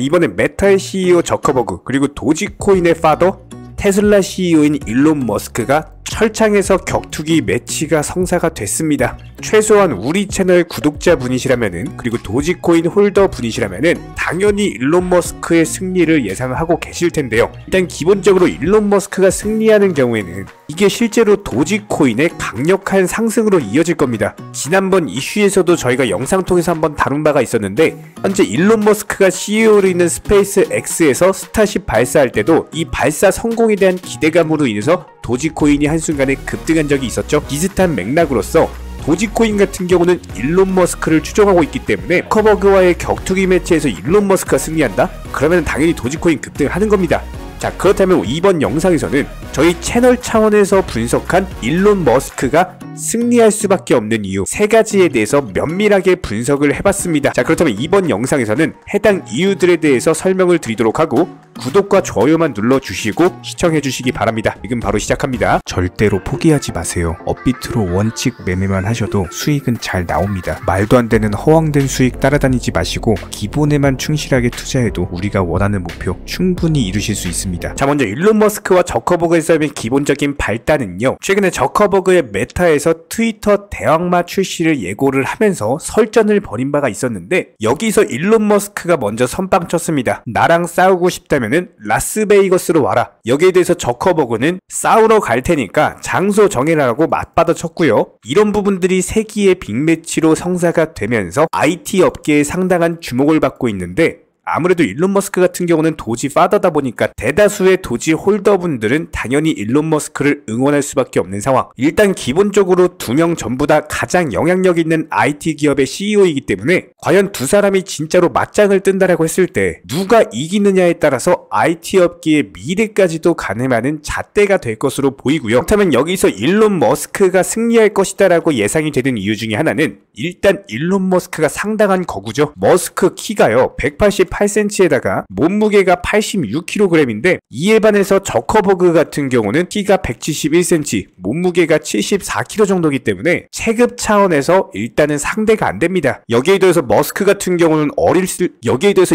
이번에 메타의 CEO 저커버그 그리고 도지코인의 파더 테슬라 CEO인 일론 머스크가 철창에서 격투기 매치가 성사가 됐습니다. 최소한 우리 채널 구독자분이시라면은, 그리고 도지코인 홀더 분이시라면은 당연히 일론 머스크의 승리를 예상하고 계실 텐데요. 일단 기본적으로 일론 머스크가 승리하는 경우에는 이게 실제로 도지코인의 강력한 상승으로 이어질 겁니다. 지난번 이슈에서도 저희가 영상 통해서 한번 다룬 바가 있었는데, 현재 일론 머스크가 CEO로 있는 스페이스 X에서 스타쉽 발사할 때도 이 발사 성공에 대한 기대감으로 인해서 도지코인이 한순간에 급등한 적이 있었죠. 비슷한 맥락으로서 도지코인 같은 경우는 일론 머스크를 추종하고 있기 때문에 커버그와의 격투기 매치에서 일론 머스크가 승리한다? 그러면 당연히 도지코인 급등하는 겁니다. 자, 그렇다면 이번 영상에서는 저희 채널 차원에서 분석한 일론 머스크가 승리할 수밖에 없는 이유 3가지에 대해서 면밀하게 분석을 해봤습니다. 자, 그렇다면 이번 영상에서는 해당 이유들에 대해서 설명을 드리도록 하고, 구독과 좋아요만 눌러주시고 시청해주시기 바랍니다. 지금 바로 시작합니다. 절대로 포기하지 마세요. 업비트로 원칙 매매만 하셔도 수익은 잘 나옵니다. 말도 안 되는 허황된 수익 따라다니지 마시고 기본에만 충실하게 투자해도 우리가 원하는 목표 충분히 이루실 수 있습니다. 자, 먼저 일론 머스크와 저커버그의 싸움의 기본적인 발단은요, 최근에 저커버그의 메타에서 트위터 대왕마 출시를 예고를 하면서 설전을 벌인 바가 있었는데, 여기서 일론 머스크가 먼저 선빵 쳤습니다. 나랑 싸우고 싶다면 라스베이거스로 와라. 여기에 대해서 저커버그는 싸우러 갈 테니까 장소 정해라라고 맞받아 쳤고요. 이런 부분들이 세기의 빅매치로 성사가 되면서 IT 업계에 상당한 주목을 받고 있는데, 아무래도 일론 머스크 같은 경우는 도지 파더다 보니까 대다수의 도지 홀더분들은 당연히 일론 머스크를 응원할 수밖에 없는 상황. 일단 기본적으로 2명 전부 다 가장 영향력 있는 IT 기업의 CEO이기 때문에 과연 두 사람이 진짜로 맞짱을 뜬다라고 했을 때 누가 이기느냐에 따라서 IT 업계의 미래까지도 가늠하는 잣대가 될 것으로 보이고요. 그렇다면 여기서 일론 머스크가 승리할 것이다라고 예상이 되는 이유 중에 하나는, 일단 일론 머스크가 상당한 거구죠. 머스크 키가요 188cm에다가 몸무게가 86kg인데, 이에 반해서 저커버그 같은 경우는 키가 171cm, 몸무게가 74kg 정도이기 때문에 체급 차원에서 일단은 상대가 안 됩니다. 여기에 대해서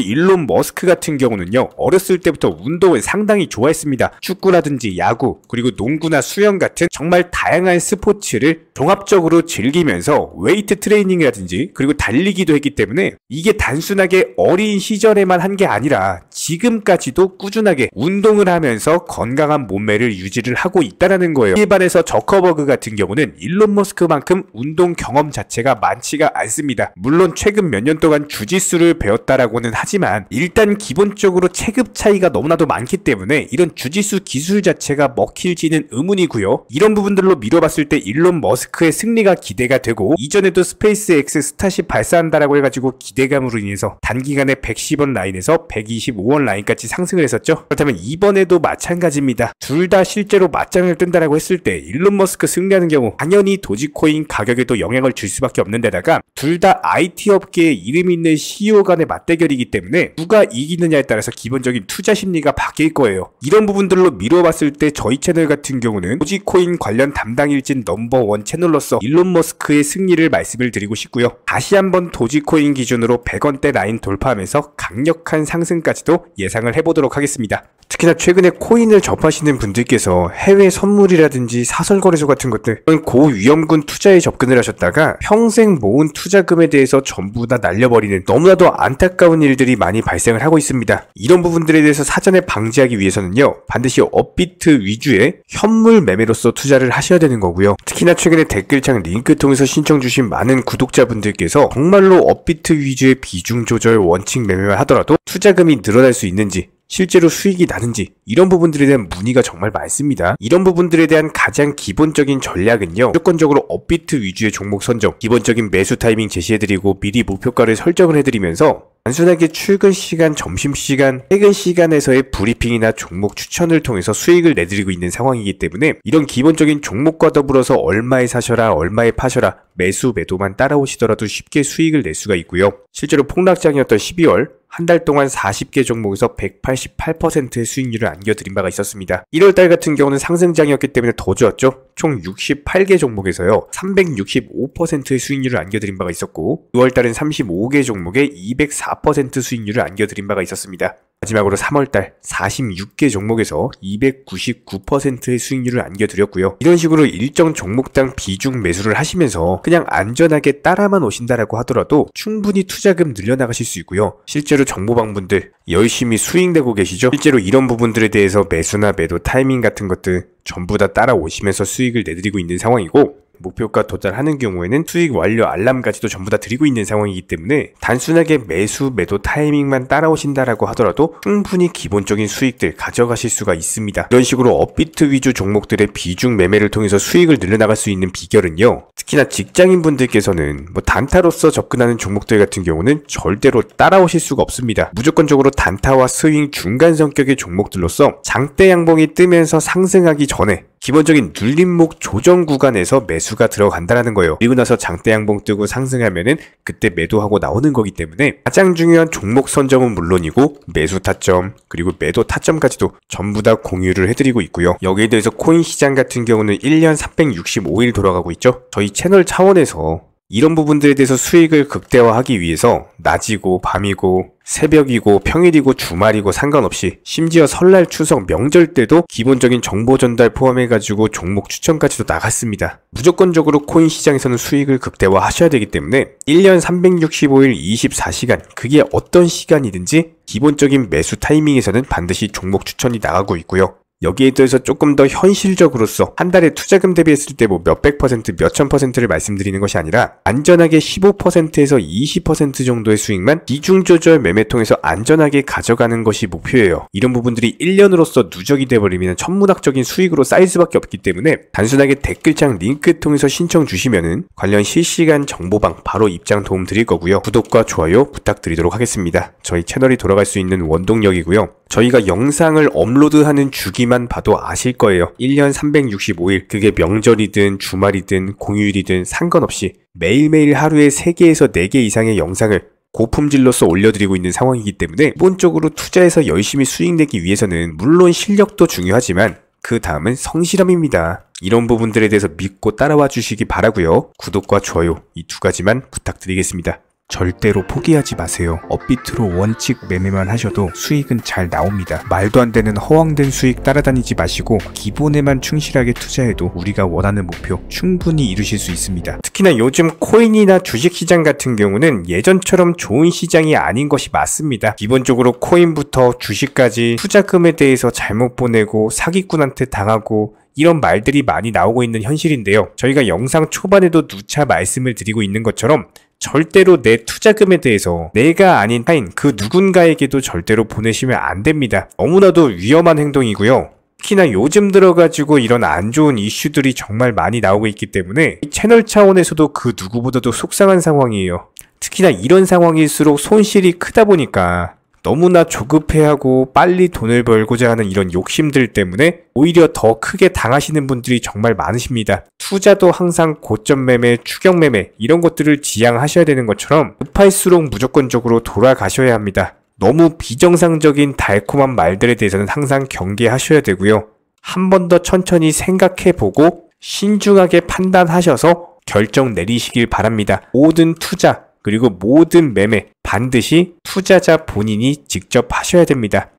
일론 머스크 같은 경우는요, 어렸을 때부터 운동을 상당히 좋아했습니다. 축구라든지 야구, 그리고 농구나 수영 같은 정말 다양한 스포츠를 종합적으로 즐기면서 웨이트 트레이닝이라든지 그리고 달리기도 했기 때문에 이게 단순하게 어린 시절에만 한 게 아니라 지금까지도 꾸준하게 운동을 하면서 건강한 몸매를 유지를 하고 있다는 거예요. 이에 반해서 저커버그 같은 경우는 일론 머스크만큼 운동 경험 자체가 많지가 않습니다. 물론 최근 몇 년 동안 주짓수를 배웠다라고는 하지만 일단 기본적으로 체급 차이가 너무나도 많기 때문에 이런 주짓수 기술 자체가 먹힐지는 의문이고요. 이런 부분들로 미뤄봤을 때 일론 머스크의 승리가 기대가 되고, 이전에도 스페이스 X 스타쉽 발사한다라고 해가지고 기대감으로 인해서 단기간에 110원 라인에서 125원 라인까지 상승을 했었죠. 그렇다면 이번에도 마찬가지입니다. 둘 다 실제로 맞짱을 뜬다라고 했을 때 일론 머스크 승리하는 경우 당연히 도지코인 가격에도 영향을 줄 수밖에 없는 데다가 둘 다 IT 업계에 이름 있는 CEO 간의 맞대결이기 때문에 누가 이기느냐에 따라서 기본적인 투자 심리가 바뀔 거예요. 이런 부분들로 미뤄봤을 때 저희 채널 같은 경우는 도지코인 관련 담당일진 넘버1 채널로서 일론 머스크의 승리를 말씀을 드리고 싶고요. 다시 한번 도지코인 기준으로 100원대 라인 돌파하면서 강력한 상승까지도 예상을 해보도록 하겠습니다. 특히나 최근에 코인을 접하시는 분들께서 해외 선물이라든지 사설거래소 같은 것들, 이런 고위험군 투자에 접근을 하셨다가 평생 모은 투자금에 대해서 전부 다 날려버리는 너무나도 안타까운 일들이 많이 발생을 하고 있습니다. 이런 부분들에 대해서 사전에 방지하기 위해서는요, 반드시 업비트 위주의 현물 매매로서 투자를 하셔야 되는 거고요. 특히나 최근에 댓글창 링크 통해서 신청 주신 많은 구독자분들께서 정말로 업비트 위주의 비중 조절 원칙 매매만 하더라도 투자금이 늘어날 수 있는지, 실제로 수익이 나는지, 이런 부분들에 대한 문의가 정말 많습니다. 이런 부분들에 대한 가장 기본적인 전략은요, 무조건적으로 업비트 위주의 종목 선정, 기본적인 매수 타이밍 제시해드리고 미리 목표가를 설정을 해드리면서 단순하게 출근 시간, 점심시간, 퇴근 시간에서의 브리핑이나 종목 추천을 통해서 수익을 내드리고 있는 상황이기 때문에 이런 기본적인 종목과 더불어서 얼마에 사셔라, 얼마에 파셔라, 매수, 매도만 따라오시더라도 쉽게 수익을 낼 수가 있고요. 실제로 폭락장이었던 12월 한 달 동안 40개 종목에서 188%의 수익률을 안겨드린 바가 있었습니다. 1월달 같은 경우는 상승장이었기 때문에 더 좋았죠. 총 68개 종목에서요 365%의 수익률을 안겨드린 바가 있었고, 6월달은 35개 종목에 204% 4% 수익률을 안겨드린 바가 있었습니다. 마지막으로 3월달 46개 종목에서 299%의 수익률을 안겨드렸고요. 이런 식으로 일정 종목당 비중 매수를 하시면서 그냥 안전하게 따라만 오신다라고 하더라도 충분히 투자금 늘려나가실 수 있고요. 실제로 정보방분들 열심히 수익 내고 계시죠? 실제로 이런 부분들에 대해서 매수나 매도 타이밍 같은 것들 전부 다 따라오시면서 수익을 내드리고 있는 상황이고, 목표가 도달하는 경우에는 수익 완료 알람까지도 전부 다 드리고 있는 상황이기 때문에 단순하게 매수, 매도 타이밍만 따라오신다라고 하더라도 충분히 기본적인 수익들 가져가실 수가 있습니다. 이런 식으로 업비트 위주 종목들의 비중 매매를 통해서 수익을 늘려나갈 수 있는 비결은요, 특히나 직장인분들께서는 단타로서 접근하는 종목들 같은 경우는 절대로 따라오실 수가 없습니다. 무조건적으로 단타와 스윙 중간 성격의 종목들로서 장대 양봉이 뜨면서 상승하기 전에 기본적인 눌림목 조정 구간에서 매수가 들어간다는 거예요. 그리고 나서 장대 양봉 뜨고 상승하면은 그때 매도하고 나오는 거기 때문에 가장 중요한 종목 선정은 물론이고 매수 타점 그리고 매도 타점까지도 전부 다 공유를 해드리고 있고요. 여기에 대해서 코인 시장 같은 경우는 1년 365일 돌아가고 있죠. 저희 채널 차원에서 이런 부분들에 대해서 수익을 극대화하기 위해서 낮이고 밤이고 새벽이고 평일이고 주말이고 상관없이 심지어 설날, 추석, 명절 때도 기본적인 정보 전달 포함해가지고 종목 추천까지도 나갔습니다. 무조건적으로 코인 시장에서는 수익을 극대화 하셔야 되기 때문에 1년 365일 24시간 그게 어떤 시간이든지 기본적인 매수 타이밍에서는 반드시 종목 추천이 나가고 있고요. 여기에 대해서 조금 더 현실적으로서 한 달에 투자금 대비했을 때 몇백 퍼센트, 몇천 퍼센트를 말씀드리는 것이 아니라 안전하게 15%에서 20% 정도의 수익만 비중 조절 매매 통해서 안전하게 가져가는 것이 목표예요. 이런 부분들이 1년으로서 누적이 돼버리면 천문학적인 수익으로 쌓일 수밖에 없기 때문에 단순하게 댓글창 링크 통해서 신청 주시면은 관련 실시간 정보방 바로 입장 도움 드릴 거고요. 구독과 좋아요 부탁드리도록 하겠습니다. 저희 채널이 돌아갈 수 있는 원동력이고요. 저희가 영상을 업로드하는 주기만 봐도 아실 거예요. 1년 365일 그게 명절이든 주말이든 공휴일이든 상관없이 매일매일 하루에 3개에서 4개 이상의 영상을 고품질로서 올려드리고 있는 상황이기 때문에 기본적으로 투자해서 열심히 수익 내기 위해서는 물론 실력도 중요하지만 그 다음은 성실함입니다. 이런 부분들에 대해서 믿고 따라와 주시기 바라고요. 구독과 좋아요 이 2가지만 부탁드리겠습니다. 절대로 포기하지 마세요. 업비트로 원칙 매매만 하셔도 수익은 잘 나옵니다. 말도 안 되는 허황된 수익 따라다니지 마시고 기본에만 충실하게 투자해도 우리가 원하는 목표 충분히 이루실 수 있습니다. 특히나 요즘 코인이나 주식시장 같은 경우는 예전처럼 좋은 시장이 아닌 것이 맞습니다. 기본적으로 코인부터 주식까지 투자금에 대해서 잘못 보내고 사기꾼한테 당하고 이런 말들이 많이 나오고 있는 현실인데요. 저희가 영상 초반에도 누차 말씀을 드리고 있는 것처럼 절대로 내 투자금에 대해서 내가 아닌 타인 그 누군가에게도 절대로 보내시면 안 됩니다. 너무나도 위험한 행동이고요. 특히나 요즘 들어가지고 이런 안 좋은 이슈들이 정말 많이 나오고 있기 때문에 채널 차원에서도 그 누구보다도 속상한 상황이에요. 특히나 이런 상황일수록 손실이 크다 보니까 너무나 조급해하고 빨리 돈을 벌고자 하는 이런 욕심들 때문에 오히려 더 크게 당하시는 분들이 정말 많으십니다. 투자도 항상 고점 매매, 추격 매매 이런 것들을 지향하셔야 되는 것처럼 급할수록 무조건적으로 돌아가셔야 합니다. 너무 비정상적인 달콤한 말들에 대해서는 항상 경계하셔야 되고요. 한 번 더 천천히 생각해보고 신중하게 판단하셔서 결정 내리시길 바랍니다. 모든 투자 그리고 모든 매매 반드시 투자자 본인이 직접 하셔야 됩니다.